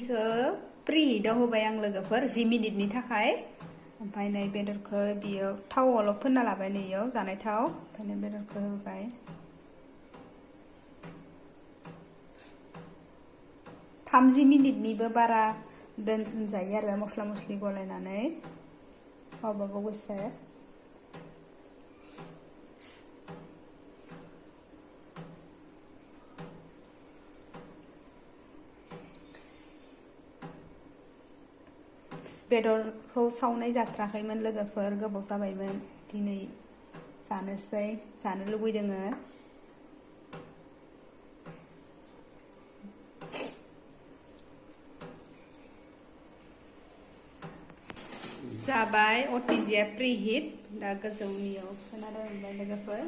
बेखौ प्रिहिटआव होबाय आं लोगोफोर 10 मिनिटनि थाखाय ओमफ्राय नै बेदरखौ बियो थावआवल' फोनना लाबाय नैयाव जानाय थाव ओमफ्राय बेदरखौ होबाय 30 मिनिटनिबो बारा दोनजायो आरो मस्ला मस्लि गलायनानै गावबा गाव गोसो बेदरखौ सावनाय जाथ्राखैमोन लोगोफोर गोबाव जाबायमोन दिनै जानोसै जानो लुबैदोङो जाबाय अटिजिया प्रिहिट दा गोजौनियाव सोना दोनबाय लोगोफोर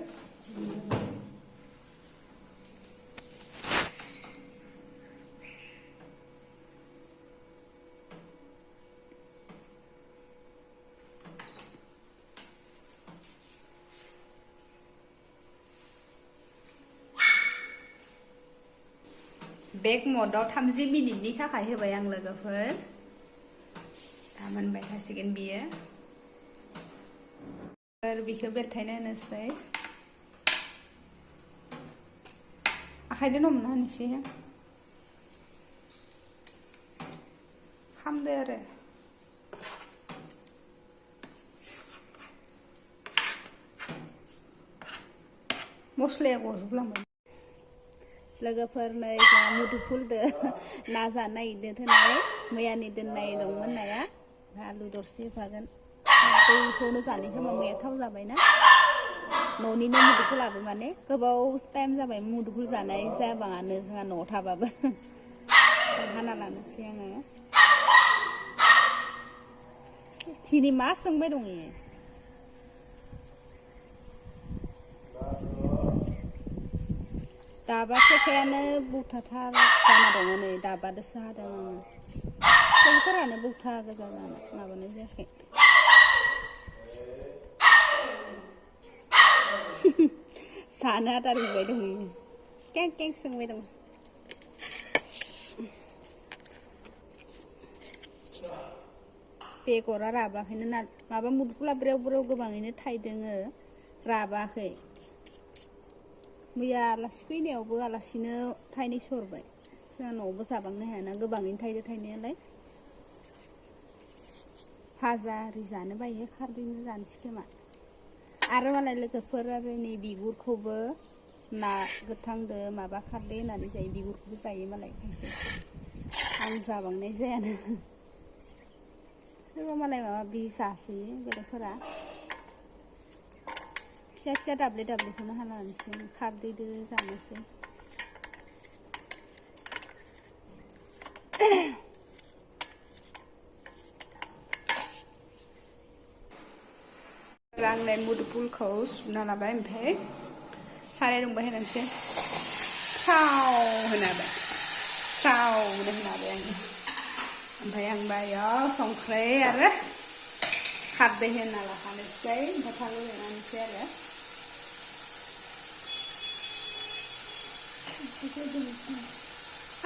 बेक मदाव 30 मिनिटनि थाखाय होबाय आं लोगोफोर दा मोनबाय थासिगोन बियो बिखौ बेलथायनो होनोसै आखाइजों हमना होनोसै खामदो आरो मस्लाया गजोबलांबाय लोगोफोर नै जों मुदुफुलदो ना जानो नागिरदों थोनाय मैयानि दोननाय दंमोन नाया आलु दरसे होफागोन दैखौनो जानो खोमा मैया थाव जाबायना न'निनो मुदुफुलाबो माने गोबाव टाइम जाबाय मुदुफुल जानाय जाबाङानो जोंहा न'आव थाबाबो हाना लानोसै आङो दिनै मा सोंबाय दं इयो दाबा सेखायानो बुथाथार जाना दङ नै दाबादोसो हादों सेखाफोरानो बुथा गोजा माबानाय जायाखै जानो आदार होबाय दं कें कें सोंबाय दं बेगरा राबाखैनो ना माबा मुदुफुला ब्रेव ब्रेव गोबाङैनो थाइदोङो राबाखै मैया आलासि फैनायावबो आलासिनो थाइनैसो हरबाय जोंहा न'आवबो जाबांनो हायाना गोबाङैनो थाइदो थाइनायालाय भाजा आरि जानो बायो खारदैनो जानोसै खोमा आरो मालाय लोगोफोर आरो नै बिगुरखौबो ना गोथांदो माबा खारदै होनानै जायो बिगुरखौबो जायो मालाय खायसे आं जाबांनाय जायानो सोरबा मालाय माबा बि जासोयो बेलेगफोरा फिसा फिसा दाब्ले दाब्लेखौनो हाना लानोसै खारदैदो जानोसै आंलाय मुदुफुलखौ सुना लाबाय ओमफ्राय साराय दुंबाय होनोसै थाव होनाबाय थाव होनाबाय आङो ओमफ्राय आं बायाव संख्रि आरो खारदै होना लाखानोसै ओमफ्राय फानलु होनानैसै आरो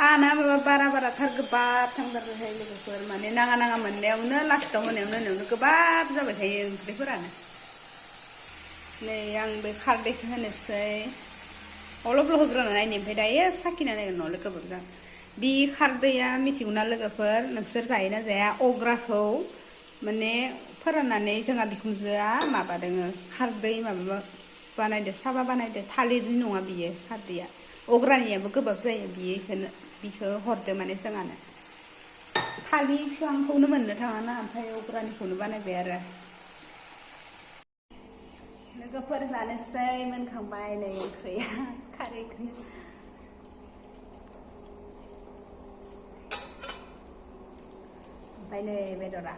आना माबा बारा थार गोबाब थांथारबाय लोगोफोर माने नाङा नाङा मोननायावनो लास्टाव होनायावनो गोबाब जाबाय थायो ओंख्रिफोरानो नै आं बे खारदैखौ होनोसै अलपल' होग्रोना नायनि ओमफ्राय दायो साखिना नायगोन न'ले गोबाब जागोन बे खारदैया मिथिगौना लोगोफोर नोंसोर जायोना जाया अग्राखौ माने फोराननानै जोंहा बिखुनजोआ माबादोङो खारदै माबा बानायदो साबा बानायदो थालिरनि नङा बियो खारदैया अग्रानियाबो गोबाब जायो बिखौ हरदो माने जोंहानो थालिर बिफांखौनो मोननो थाङाना ओमफ्राय अग्रानिखौनो बानायबाय आरो लोगोफोर जानोसै मोनखांबाय नै ओंख्रिया खारै ओंख्रि ओमफ्राय नै बेदरा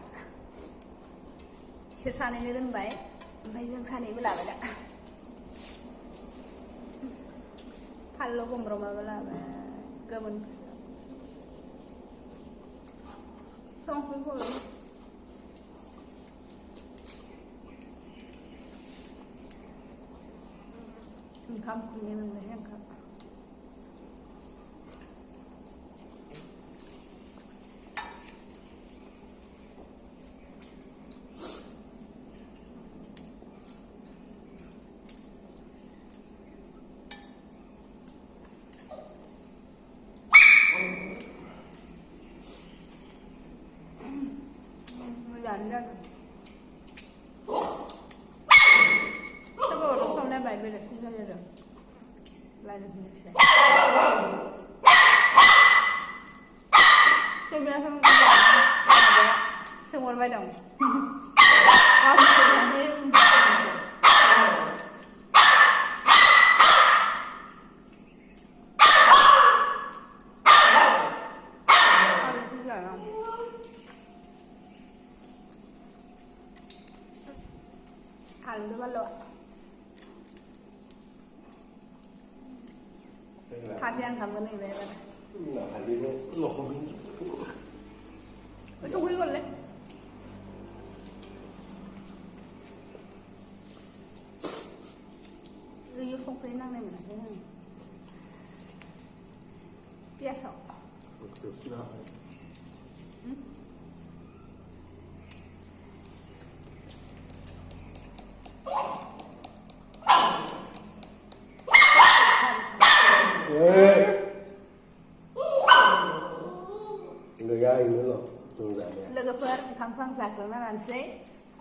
बिसोर सानैनो दोनबाय ओमफ्राय जों सानैबो लाबाय दा फानलु गमब्रमाबो लाबाय गोमोन संख्रिखौ ओंखाम खुरनाय मोनबाय ओंखाम जानो जागोन सोरबाथ' संनाया बाय बेलेगसिन जायो आरो रायज्लायफिननोसै जोंनिया सोंहरबाय दं आलु बाल' खासि आं थांगोन नैलाय संफैगोनलै ओइयाव संख्रि नांनाय मोनाखै आं पियासाव लोगोफोर ओंखामखौ आं जाग्रोना लानोसै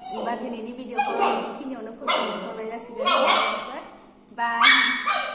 होमबा दिनैनि भिडिअखौ बेखिनियावनो फोजोबनाय जासिगोन बाय